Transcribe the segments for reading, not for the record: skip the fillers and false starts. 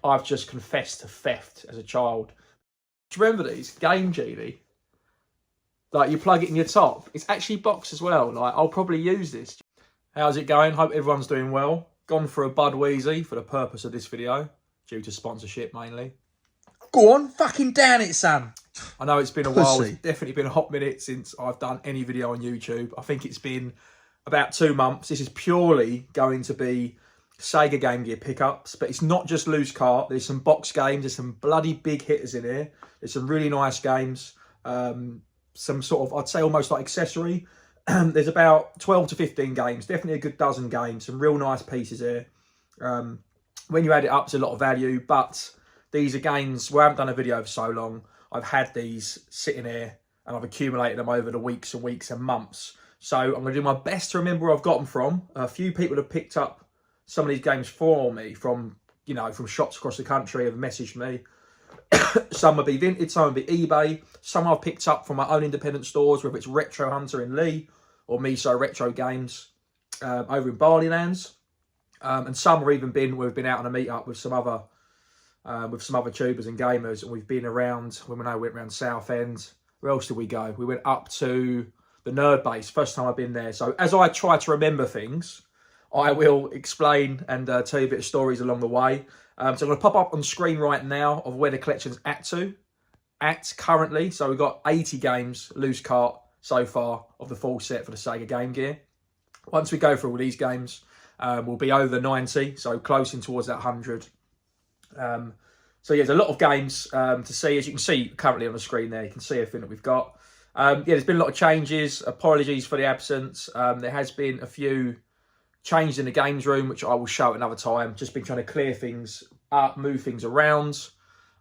I've just confessed to theft as a child. Do you remember these? Game Genie. Like, you plug it in your top. It's actually boxed as well. Like, I'll probably use this. How's it going? Hope everyone's doing well. Gone for a Budweezy for the purpose of this video, due to sponsorship mainly. Go on, fucking down it, Sam. I know it's been a while. It's definitely been a hot minute since I've done any video on YouTube. I think it's been about 2 months. This is purely going to be Sega Game Gear pickups, but it's not just loose cart. There's some box games. There's some bloody big hitters in here. There's some really nice games. Some sort of, I'd say almost like accessory. There's about 12 to 15 games. Definitely a good dozen games. Some real nice pieces here. When you add it up, it's a lot of value, but these are games where I haven't done a video for so long. I've had these sitting here and I've accumulated them over the weeks and weeks and months. So I'm going to do my best to remember where I've got them from. A few people have picked up some of these games for me from, you know, from shops across the country, have messaged me. Some will be vintage, some will be eBay. Some I've picked up from my own independent stores, whether it's Retro Hunter in Lee or Miso Retro Games over in Barleylands. And some have even been, we've been out on a meet up with some other tubers and gamers, and we've been around, we went around Southend. Where else did we go? We went up to the Nerd Base, first time I've been there. So as I try to remember things, I will explain and tell you a bit of stories along the way. So I'm going to pop up on screen right now of where the collection's at currently. So we've got 80 games, loose cart, so far of the full set for the Sega Game Gear. Once we go through all these games, we'll be over 90, so close in towards that 100. So yeah, there's a lot of games to see. As you can see currently on the screen there, you can see everything that we've got. Yeah, there's been a lot of changes. Apologies for the absence. There has been a few changes in the games room, which I will show at another time. Just been trying to clear things up, move things around.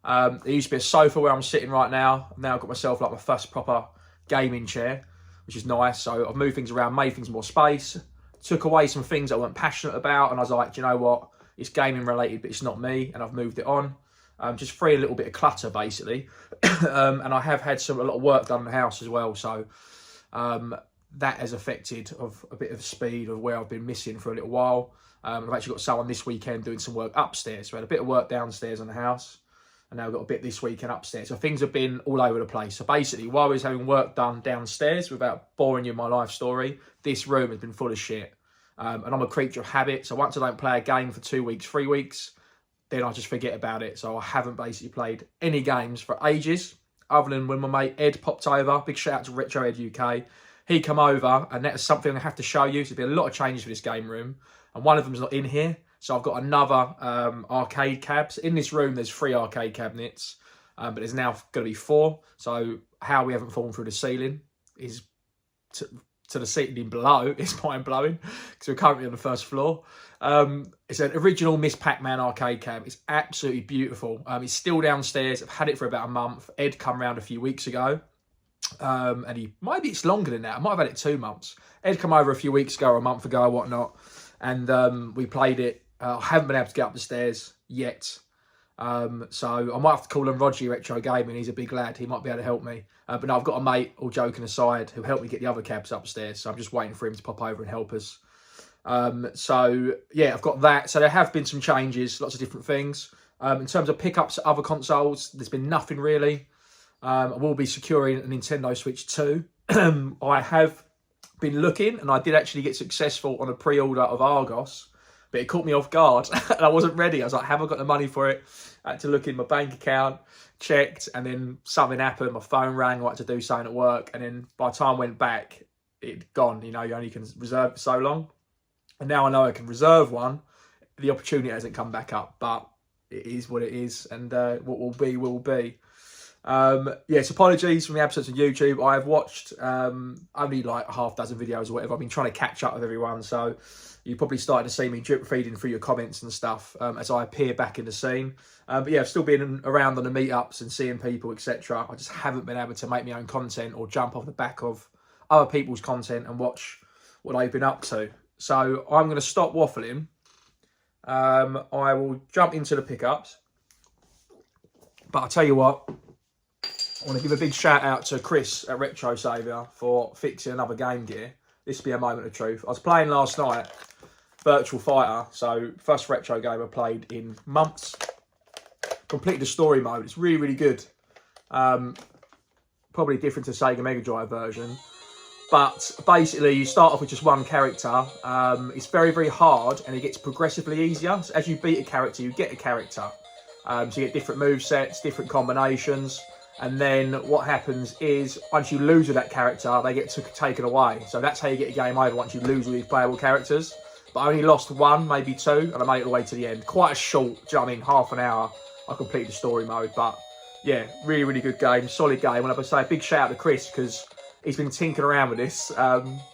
There used to be a sofa where I'm sitting right now. I've now got myself like my first proper gaming chair, which is nice. So I've moved things around, made things more space, took away some things I wasn't passionate about, and I was like, do you know what? It's gaming related, but it's not me, and I've moved it on. Just free a little bit of clutter, basically. And I have had a lot of work done in the house as well, so that has affected a bit of speed of where I've been missing for a little while. I've actually got someone this weekend doing some work upstairs. We had a bit of work downstairs on the house, and now we've got a bit this weekend upstairs. So things have been all over the place. So basically, while I was having work done downstairs, without boring you with my life story, this room has been full of shit. And I'm a creature of habit, so once I don't play a game for 2 weeks, 3 weeks, then I just forget about it. So I haven't basically played any games for ages, other than when my mate Ed popped over. Big shout out to Retro Ed UK. He come over, and that's something I have to show you. So there's been a lot of changes for this game room, and one of them's not in here. So I've got another arcade cabs. In this room, there's 3 arcade cabinets, but there's now going to be 4. So how we haven't fallen through the ceiling is to the ceiling below is mind-blowing, because we're currently on the first floor. It's an original Miss Pac-Man arcade cab. It's absolutely beautiful. It's still downstairs. I've had it for about a month. Ed come round a few weeks ago, and maybe it's longer than that. I might have had it 2 months. Ed come over a few weeks ago or a month ago or whatnot, and we played it. I haven't been able to get up the stairs yet. So I might have to call him Roger Retro Gaming. He's a big lad. He might be able to help me. But no, I've got a mate, all joking aside, who helped me get the other cabs upstairs. So I'm just waiting for him to pop over and help us. So yeah, I've got that. So there have been some changes, lots of different things. In terms of pickups at other consoles, there's been nothing really. I will be securing a Nintendo Switch 2. I have been looking, and I did actually get successful on a pre-order of Argos, but it caught me off guard and I wasn't ready. I was like, have I got the money for it? I had to look in my bank account, checked, and then something happened. My phone rang, I had to do something at work. And then by the time I went back, it'd gone. You know, you only can reserve for so long. And now I know I can reserve one. The opportunity hasn't come back up, but it is what it is. And what will be, will be. Yes, apologies for the absence of YouTube. I have watched only like half dozen videos or whatever. I've been trying to catch up with everyone, so you probably started to see me drip feeding through your comments and stuff as I appear back in the scene. But yeah, I've still been around on the meetups and seeing people, etc. I just haven't been able to make my own content or jump off the back of other people's content and watch what they've been up to. So I'm going to stop waffling. I will jump into the pickups. But I'll tell you what, I want to give a big shout out to Chris at Retro Saviour for fixing another Game Gear. This will be a moment of truth. I was playing last night, Virtual Fighter, so first retro game I played in months. completed the story mode. It's really, really good. Probably different to Sega Mega Drive version. But basically, you start off with just one character. It's very, very hard, and it gets progressively easier. So as you beat a character, you get a character. So you get different movesets, different combinations. And then what happens is, once you lose with that character, they get taken away. So that's how you get a game over, once you lose with these playable characters. But I only lost one, maybe two, and I made it all the way to the end. Quite a short, do you know what I mean, half an hour, I completed the story mode. But yeah, really, really good game, solid game. And I would say a big shout out to Chris, because he's been tinkering around with this,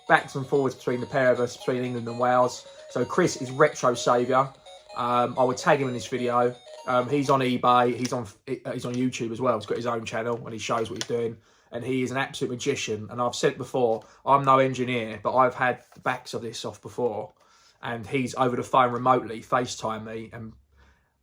backs and forwards between the pair of us, between England and Wales. So Chris is Retro Saviour. I would tag him in this video. He's on eBay, he's on YouTube as well. He's got his own channel and he shows what he's doing. And he is an absolute magician. And I've said it before, I'm no engineer, but I've had the backs of this off before. And he's over the phone remotely, FaceTime me. And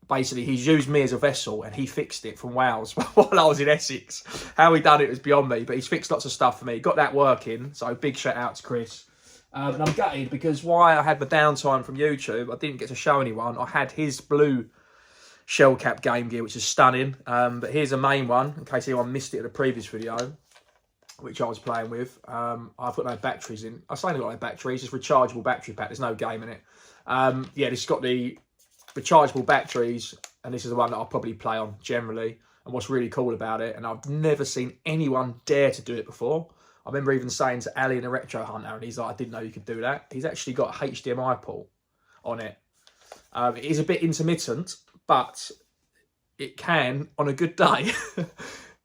basically he's used me as a vessel and he fixed it from Wales while I was in Essex. How he done it was beyond me, but he's fixed lots of stuff for me. Got that working, so big shout out to Chris. And I'm gutted because while I had the downtime from YouTube, I didn't get to show anyone. I had his blue shell cap Game Gear, which is stunning. But here's a main one, in case anyone missed it in the previous video, which I was playing with. I've got no batteries in. I say I've got no batteries, it's rechargeable battery pack. There's no game in it. Yeah, this has got the rechargeable batteries, and this is the one that I'll probably play on generally. And what's really cool about it, and I've never seen anyone dare to do it before. I remember even saying to Ali in a Retro Hunter, and he's like, I didn't know you could do that. He's actually got a HDMI port on it. It is a bit intermittent, but it can, on a good day,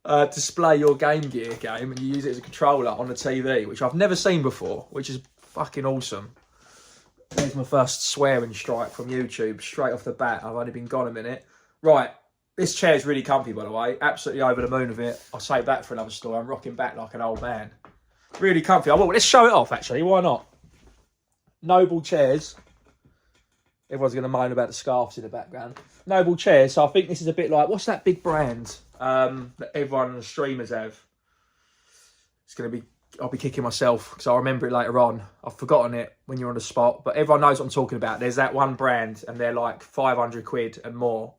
display your Game Gear game, and you use it as a controller on the TV, which I've never seen before, which is fucking awesome. There's my first swearing strike from YouTube, straight off the bat. I've only been gone a minute. Right, this chair's really comfy, by the way. Absolutely over the moon with it. I'll save that for another story. I'm rocking back like an old man. Really comfy. Oh, well, let's show it off, actually. Why not? Noble chairs. Everyone's going to moan about the scarves in the background. Noble chairs. So I think this is a bit like, what's that big brand that everyone on the streamers have? It's going to be, I'll be kicking myself because I'll remember it later on. I've forgotten it when you're on the spot, but everyone knows what I'm talking about. There's that one brand and they're like 500 quid and more.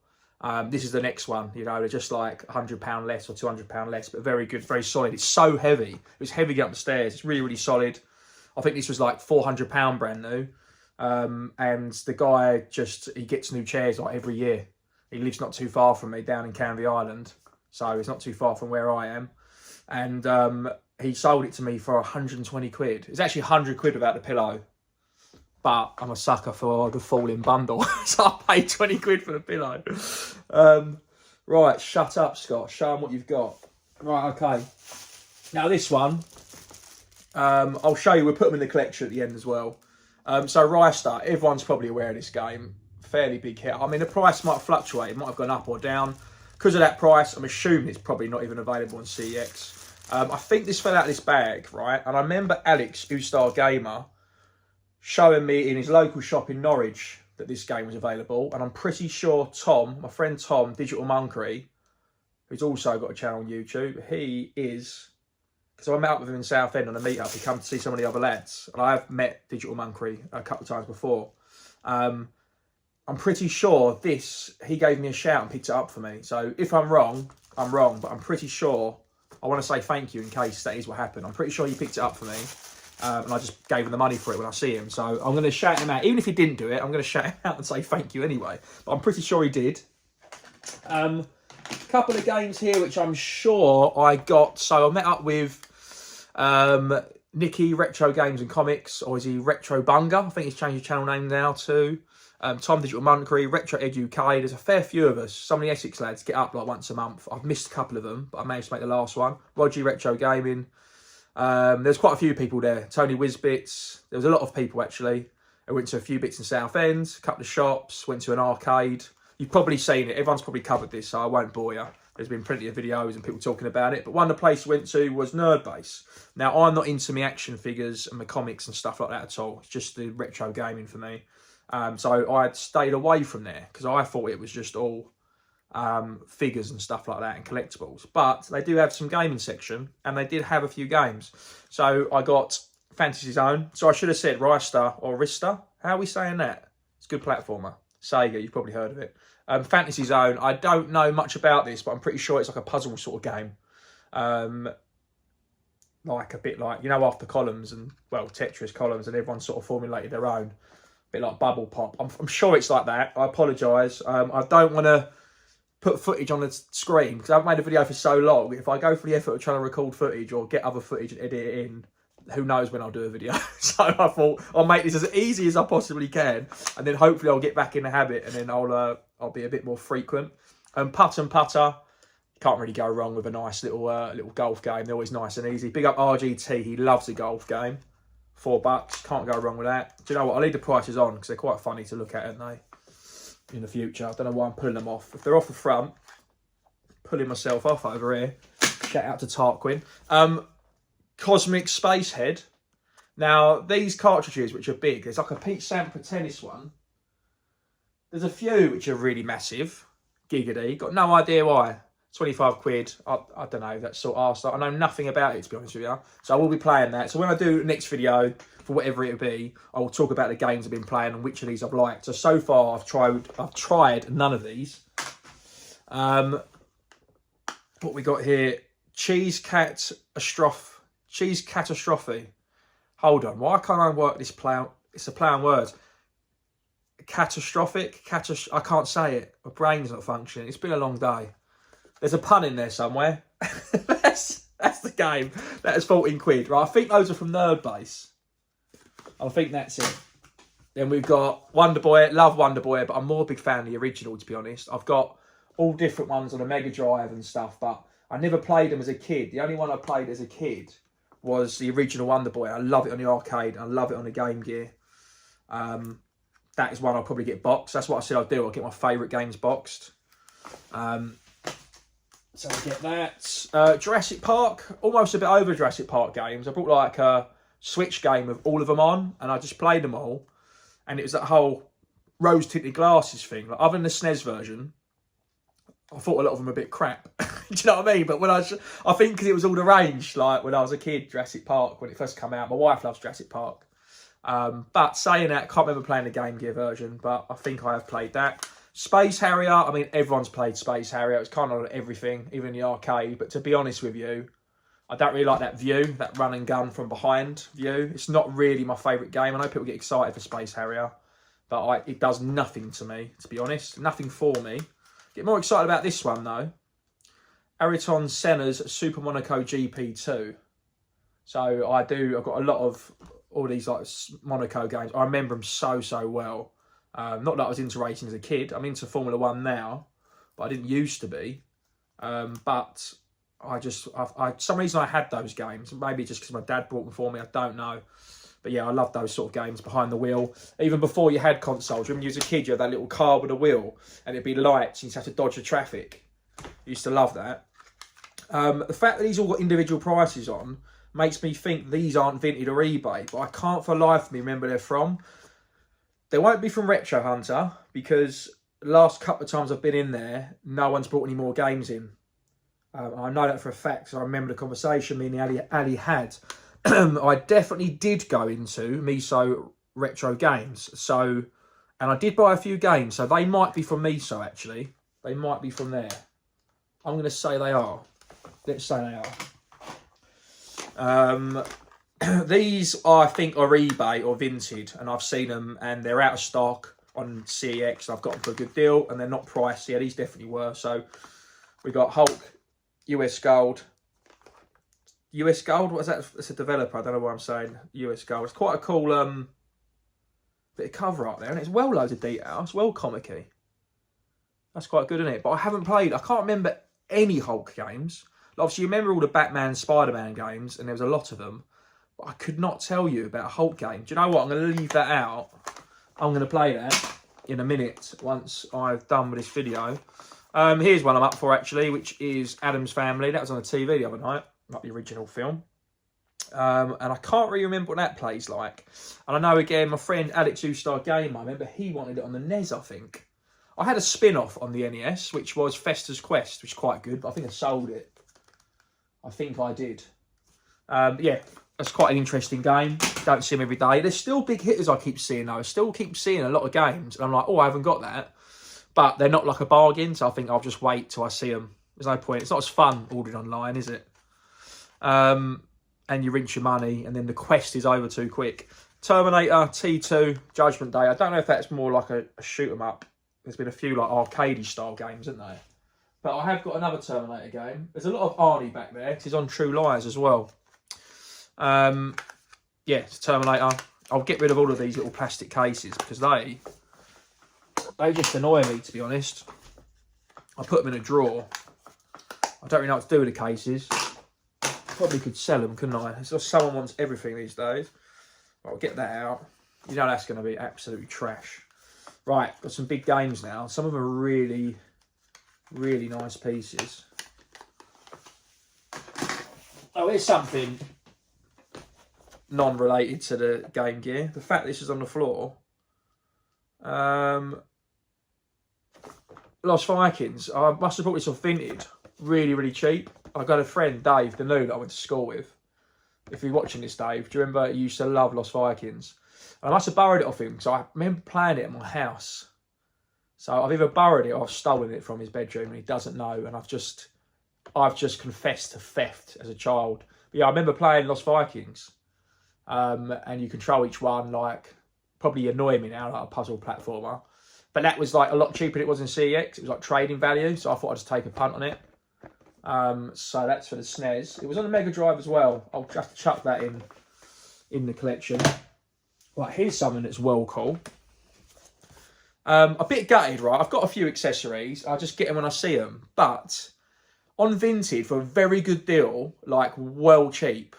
This is the next one, you know, they're just like £100 less or £200 less, but very good, very solid. It's so heavy. It was heavy getting up the stairs. It's really, really solid. I think this was like £400 brand new. And the guy he gets new chairs like every year. He lives not too far from me down in Canvey Island. So it's not too far from where I am. And he sold it to me for 120 quid. It's actually 100 quid without the pillow. But I'm a sucker for the falling bundle. So I paid 20 quid for the pillow. Right, shut up, Scott. Show them what you've got. Right, okay. Now this one, I'll show you. We'll put them in the collection at the end as well. So Rister, everyone's probably aware of this game. Fairly big hit. I mean, the price might fluctuate. It might have gone up or down. Because of that price, I'm assuming it's probably not even available on CEX. I think this fell out of this bag, right? And I remember Alex, Star Gamer, showing me in his local shop in Norwich that this game was available. And I'm pretty sure Tom, my friend Tom, Digital Monkery, who's also got a channel on YouTube, he is, because I met up with him in Southend on a meetup, he come to see some of the other lads. And I have met Digital Monkery a couple of times before. I'm pretty sure he gave me a shout and picked it up for me. So if I'm wrong, I'm wrong. But I'm pretty sure, I want to say thank you in case that is what happened. I'm pretty sure he picked it up for me. And I just gave him the money for it when I see him. So I'm going to shout him out. Even if he didn't do it, I'm going to shout him out and say thank you anyway. But I'm pretty sure he did. Couple of games here which I'm sure I got. So I met up with Nicky, Retro Games and Comics. Or is he Retro Bunga? I think he's changed his channel name now too. Tom Digital Monkery, Retro Ed UK. There's a fair few of us. Some of the Essex lads get up like once a month. I've missed a couple of them, but I managed to make the last one. Roger Retro Gaming. There's quite a few people there. Tony Whizbits. There was a lot of people actually. I went to a few bits in Southend, a couple of shops, went to an arcade. You've probably seen it. Everyone's probably covered this, so I won't bore you. There's been plenty of videos and people talking about it. But one of the places I went to was Nerd Base. Now, I'm not into my action figures and my comics and stuff like that at all. It's just the retro gaming for me. So I stayed away from there because I thought it was just all figures and stuff like that and collectibles. But they do have some gaming section and they did have a few games. So I got Fantasy Zone. So I should have said Rister or Rister. How are we saying that? It's a good platformer. Sega, you've probably heard of it. Fantasy Zone, I don't know much about this, but I'm pretty sure it's like a puzzle sort of game. Like a bit like, you know, after columns and, well, Tetris columns, and everyone sort of formulated their own. A bit like Bubble Pop. I'm sure it's like that. I apologise. I don't want to put footage on the screen because I haven't made a video for so long. If I go for the effort of trying to record footage or get other footage and edit it in, who knows when I'll do a video. So I thought I'll make this as easy as I possibly can, and then hopefully I'll get back in the habit, and then I'll be a bit more frequent. Putt and putter. Can't really go wrong with a nice little golf game. They're always nice and easy. Big up RGT. He loves a golf game. $4. Can't go wrong with that. Do you know what? I'll leave the prices on because they're quite funny to look at, aren't they? In the future. I don't know why I'm pulling them off. If they're off the front, pulling myself off over here. Shout out to Tarquin. Cosmic Space Head. Now, these cartridges, which are big, there's like a Pete Sampras tennis one. There's a few which are really massive. Giggity. Got no idea why. 25 quid, I don't know, that sort of arse. I know nothing about it, to be honest with you. So I will be playing that. So when I do the next video, for whatever it'll be, I will talk about the games I've been playing and which of these I've liked. So far, I've tried none of these. What we got here, Cheese Catastrophe. Hold on, why can't I work this play out? It's a play on words. Catastrophic, I can't say it. My brain's not functioning. It's been a long day. There's a pun in there somewhere. that's the game. That is 14 quid. Right, I think those are from Nerd Base. I think that's it. Then we've got Wonder Boy. Love Wonder Boy, but I'm more a big fan of the original, to be honest. I've got all different ones on a Mega Drive and stuff, but I never played them as a kid. The only one I played as a kid was the original Wonder Boy. I love it on the arcade. I love it on the Game Gear. That is one I'll probably get boxed. That's what I said I'll do. I'll get my favourite games boxed. So I get that. Jurassic Park, almost a bit over Jurassic Park games. I brought like a Switch game with all of them on, and I just played them all. And it was that whole rose-tinted glasses thing. Like, other than the SNES version, I thought a lot of them were a bit crap. Do you know what I mean? But when I think because it was all the range, like when I was a kid, Jurassic Park, when it first came out. My wife loves Jurassic Park. But saying that, I can't remember playing the Game Gear version, but I think I have played that. Space Harrier, I mean, everyone's played Space Harrier. It's kind of on everything, even in the arcade. But to be honest with you, I don't really like that view, that run and gun from behind view. It's not really my favourite game. I know people get excited for Space Harrier, but it does nothing to me, to be honest. Nothing for me. Get more excited about this one, though. Ayrton Senna's Super Monaco GP2. So I've got a lot of all these like Monaco games. I remember them so so well. Not that I was into racing as a kid. I'm into Formula 1 now, but I didn't used to be. But some reason I had those games. Maybe just because my dad bought them for me. I don't know. But yeah, I love those sort of games behind the wheel. Even before you had consoles, when you was a kid, you had that little car with a wheel, and it'd be lights, and you'd have to dodge the traffic. I used to love that. The fact that these all got individual prices on makes me think these aren't Vinted or eBay, but I can't for the life of me remember where they're from. They won't be from Retro Hunter, because the last couple of times I've been in there, no one's brought any more games in. I know that for a fact, because I remember the conversation me and Ali had. I definitely did go into Miso Retro Games, and I did buy a few games, so they might be from Miso, actually. They might be from there. I'm going to say they are. Let's say they are. These, I think, are eBay or Vinted, and I've seen them, and they're out of stock on CEX. I've got them for a good deal, and they're not pricey. Yeah, these definitely were. So we got Hulk, US Gold. US Gold? What is that? It's a developer. I don't know what I'm saying. US Gold. It's quite a cool bit of cover up there, and it's well loads of detail. It's well comic-y. That's quite good, isn't it? But I haven't played. I can't remember any Hulk games. Obviously, you remember all the Batman, Spider-Man games, and there was a lot of them. But I could not tell you about a Hulk game. Do you know what? I'm going to leave that out. I'm going to play that in a minute once I've done with this video. Here's one I'm up for, actually, which is Addams Family. That was on the TV the other night, like the original film. And I can't really remember what that plays like. And I know, again, my friend Alex Ustar Gamer, I remember he wanted it on the NES, I think. I had a spin-off on the NES, which was Fester's Quest, which is quite good, but I think I sold it. I think I did. Yeah, that's quite an interesting game. Don't see them every day. There's still big hitters I keep seeing, though. I still keep seeing a lot of games, and I'm like, oh, I haven't got that. But they're not like a bargain, so I think I'll just wait till I see them. There's no point. It's not as fun ordering online, is it? And you rinse your money, and then the quest is over too quick. Terminator T2 Judgment Day. I don't know if that's more like a shoot 'em up. There's been a few like arcadey style games, isn't there? But I have got another Terminator game. There's a lot of Arnie back there. He's on True Lies as well. Yeah, it's Terminator. I'll get rid of all of these little plastic cases because they just annoy me, to be honest. I put them in a drawer. I don't really know what to do with the cases. Probably could sell them, couldn't I? It's just someone wants everything these days. I'll get that out. You know that's going to be absolutely trash. Right, got some big games now. Some of them are really, really nice pieces. Oh, here's something non-related to the Game Gear. The fact this is on the floor. Lost Vikings. I must have bought this off Vinted. Really, really cheap. I got a friend, Dave, the new that I went to school with. If you're watching this, Dave, do you remember he used to love Lost Vikings? And I must have borrowed it off him, because I remember playing it at my house. So I've either borrowed it or I've stolen it from his bedroom and he doesn't know. And I've just confessed to theft as a child. But yeah, I remember playing Lost Vikings. And you control each one, like, probably annoy me now, like a puzzle platformer. But that was like a lot cheaper than it was in CEX. It was like trading value. So I thought I'd just take a punt on it. So that's for the SNES. It was on the Mega Drive as well. I'll have to chuck that in the collection. Right, here's something that's well cool. A bit gutted, right? I've got a few accessories. I'll just get them when I see them. But on Vinted, for a very good deal, like well cheap.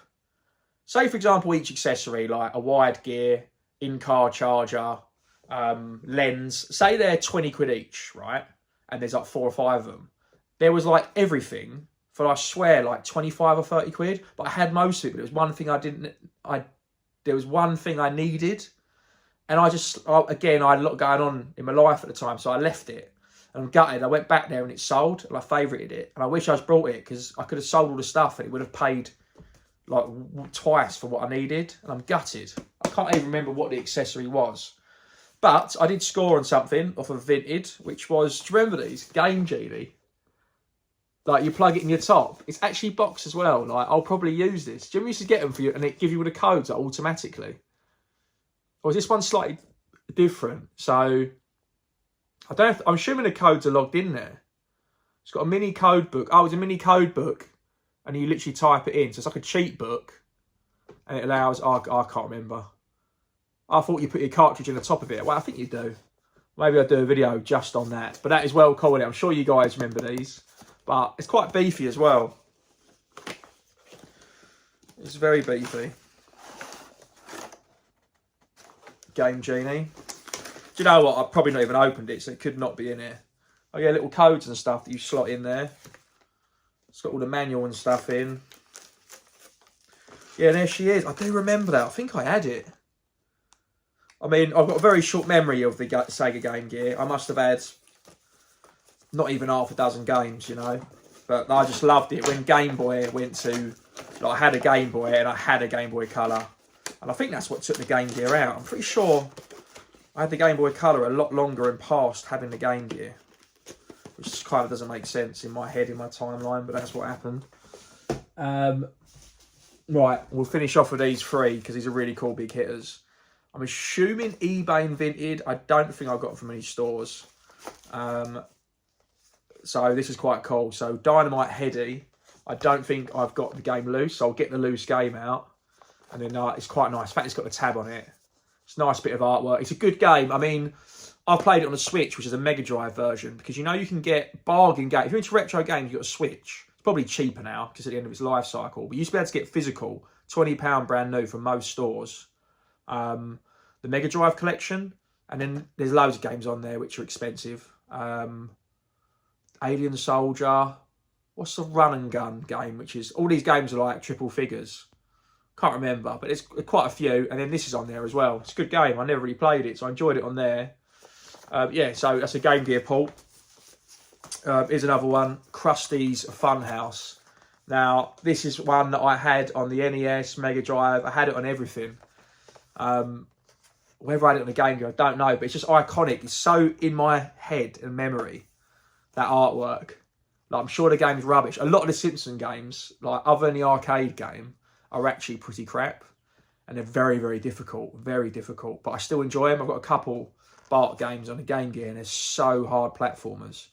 Say, for example, each accessory, like a wired gear, in-car charger, lens. Say they're 20 quid each, right? And there's like 4 or 5 of them. There was like everything for, I swear, like 25 or 30 quid. But I had most of it. But there was one thing there was one thing I needed. And again, I had a lot going on in my life at the time. So I left it. And I'm gutted. I went back there and it sold. And I favourited it. And I wish I just brought it because I could have sold all the stuff and it would have paid like twice for what I needed. And I'm gutted. I can't even remember what the accessory was. But I did score on something off of Vinted, which was, do you remember these? Game Genie. Like, you plug it in your top. It's actually boxed as well. Like, I'll probably use this. Do you remember you used to get them for you and it give you all the codes like, automatically? Or is this one slightly different? So, I don't know if, I'm assuming the codes are logged in there. It's got a mini code book. Oh, it's a mini code book. And you literally type it in. So it's like a cheat book. And it allows, I can't remember. I thought you put your cartridge in the top of it. Well, I think you do. Maybe I'll do a video just on that. But that is well cool. I'm sure you guys remember these. But it's quite beefy as well. It's very beefy. Game Genie. Do you know what? I've probably not even opened it, so it could not be in here. Oh yeah, little codes and stuff that you slot in there. It's got all the manual and stuff in. Yeah, there she is. I do remember that. I think I had it. I mean, I've got a very short memory of the Sega Game Gear. I must have had not even half a dozen games, you know. But I just loved it. When Game Boy went to... Like, I had a Game Boy and I had a Game Boy Colour. And I think that's what took the Game Gear out. I'm pretty sure I had the Game Boy Colour a lot longer and past having the Game Gear. Which kind of doesn't make sense in my head, in my timeline, but that's what happened. Right, we'll finish off with these 3 because these are really cool big hitters. I'm assuming eBay and Vinted. I don't think I got them from any stores. So this is quite cool. So Dynamite Heady. I don't think I've got the game loose. So I'll get the loose game out. And then it's quite nice. In fact, it's got a tab on it. It's a nice bit of artwork. It's a good game. I mean, I've played it on a Switch, which is a Mega Drive version. Because you know you can get bargain games. If you're into retro games, you've got a Switch. It's probably cheaper now because at the end of its life cycle. But you used to be able to get physical. £20 brand new from most stores. The Mega Drive collection. And then there's loads of games on there which are expensive. Alien Soldier. What's the Run and Gun game? Which is... All these games are like triple figures. Can't remember. But there's quite a few. And then this is on there as well. It's a good game. I never really played it. So I enjoyed it on there. Yeah, so that's a Game Gear port. Here's another one. Krusty's Funhouse. Now, this is one that I had on the NES, Mega Drive. I had it on everything. whether I had it on the Game Gear, I don't know, but it's just iconic. It's so in my head and memory, that artwork. Like, I'm sure the game's rubbish. A lot of the Simpson games, like other than the arcade game, are actually pretty crap. And they're very, very difficult. Very difficult. But I still enjoy them. I've got a couple Bart games on the Game Gear, and they're so hard platformers.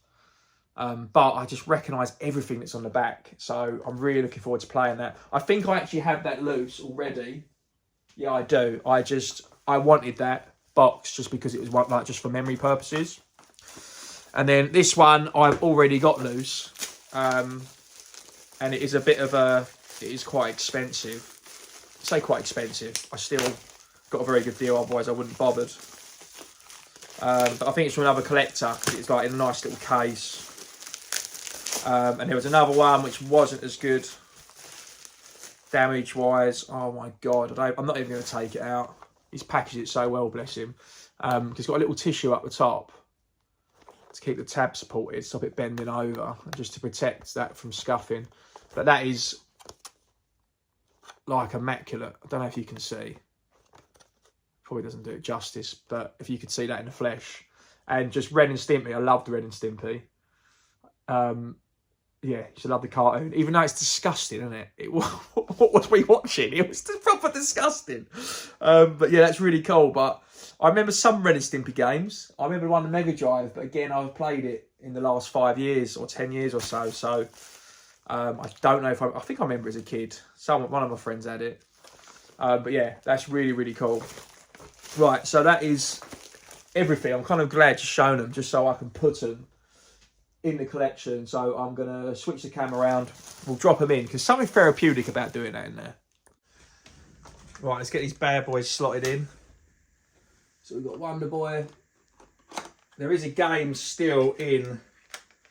But I just recognise everything that's on the back. So I'm really looking forward to playing that. I think I actually have that loose already. Yeah, I do. I wanted that box just because it was like just for memory purposes. And then this one I've already got loose. And it is a bit of a... It is quite expensive. I say quite expensive. I still got a very good deal, otherwise I wouldn't have bothered. But I think it's from another collector because it's like in a nice little case. And there was another one which wasn't as good damage wise. Oh my god, I'm not even going to take it out. He's packaged it so well, bless him. He's got a little tissue up the top to keep the tab supported, stop it bending over, and just to protect that from scuffing. But that is like immaculate. I don't know if you can see. Probably doesn't do it justice, but if you could see that in the flesh. And just Ren and Stimpy, I loved Ren and Stimpy. Yeah, you should love the cartoon, even though it's disgusting, isn't it? What was we watching? It was proper disgusting. But yeah, that's really cool. But I remember some Ren and Stimpy games. I remember one on the Mega Drive, but again, I've played it in the last 5 years or 10 years or so. So I don't know if I think I remember as a kid. One of my friends had it. But yeah, that's really, really cool. Right, so that is everything. I'm kind of glad to show them just so I can put them in the collection. So I'm going to switch the camera around. We'll drop them in because something therapeutic about doing that in there. Right, let's get these bad boys slotted in. So we've got Wonder Boy. There is a game still in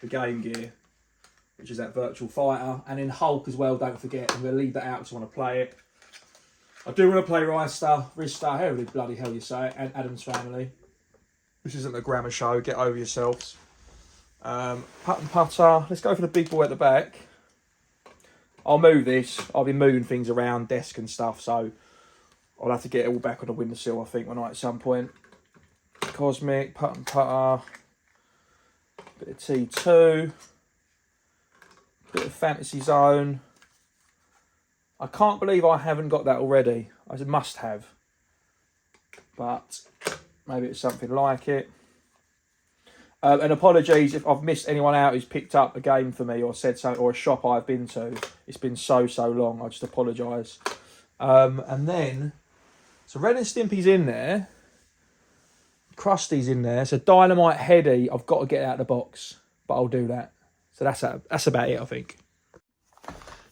the Game Gear, which is that Virtual Fighter. And in Hulk as well, don't forget. I'm going to leave that out because I want to play it. I do want to play Rister, however the bloody hell you say it, and Adam's Family. This isn't a grammar show, get over yourselves. Putt and Putter, let's go for the big boy at the back. I'll move this, I'll be moving things around, desk and stuff, so I'll have to get it all back on the windowsill, I think, one night at some point. Cosmic, Putt and Putter, bit of T2, bit of Fantasy Zone. I can't believe I haven't got that already. I must have. But maybe it's something like it. And apologies if I've missed anyone out who's picked up a game for me or said something, or a shop I've been to. It's been so long. I just apologise. And then, so Ren and Stimpy's in there. Krusty's in there. So Dynamite Heady, I've got to get out of the box. But I'll do that. So that's about it, I think.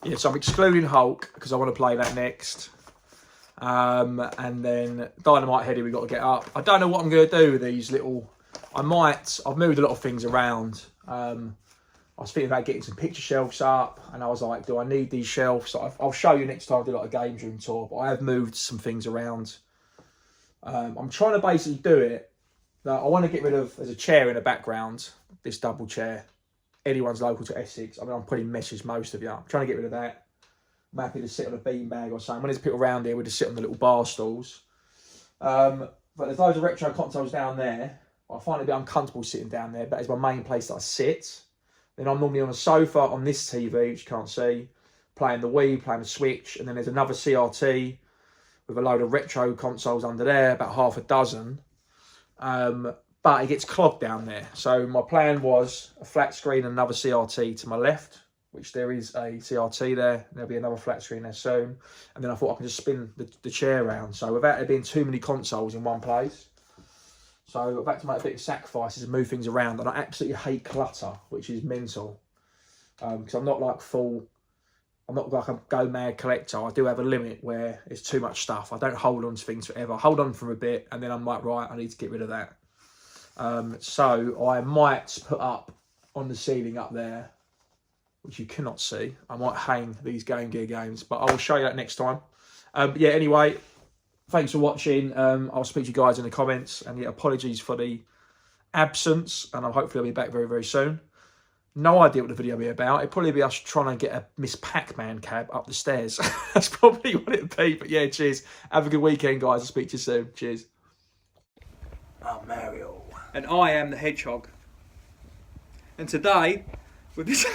Yeah, so I'm excluding Hulk because I want to play that next. And then Dynamite Heady we've got to get up. I don't know what I'm going to do with these little... I've moved a lot of things around. I was thinking about getting some picture shelves up, and I was like, do I need these shelves? So I'll show you next time I do like a games room tour, but I have moved some things around. I'm trying to basically do it. That I want to get rid of, there's a chair in the background, this double chair. Anyone's local to Essex. I mean, I'm probably messaged most of you. I'm trying to get rid of that. I'm happy to sit on a beanbag or something. When there's people around here, we just sit on the little bar stools. But there's loads of retro consoles down there. I find it a bit uncomfortable sitting down there, but it's my main place that I sit. Then I'm normally on a sofa on this TV, which you can't see, playing the Wii, playing the Switch, and then there's another CRT with a load of retro consoles under there, about half a dozen. But it gets clogged down there. So my plan was a flat screen and another CRT to my left, which there is a CRT there. There'll be another flat screen there soon. And then I thought I can just spin the chair around. So without there being too many consoles in one place. So I've had to make a bit of sacrifices and move things around. And I absolutely hate clutter, which is mental. Because I'm not like a go mad collector. I do have a limit where it's too much stuff. I don't hold on to things forever. I hold on for a bit and then I'm like, right, I need to get rid of that. So I might put up on the ceiling up there, which you cannot see. I might hang these Game Gear games, but I will show you that next time. But yeah, anyway, thanks for watching. I'll speak to you guys in the comments. And yeah, apologies for the absence. And hopefully I'll be back very, very soon. No idea what the video will be about. It'll probably be us trying to get a Miss Pac-Man cab up the stairs. That's probably what it'll be. But yeah, cheers. Have a good weekend, guys. I'll speak to you soon. Cheers. I'm Mario. And I am the Hedgehog. And today, with this...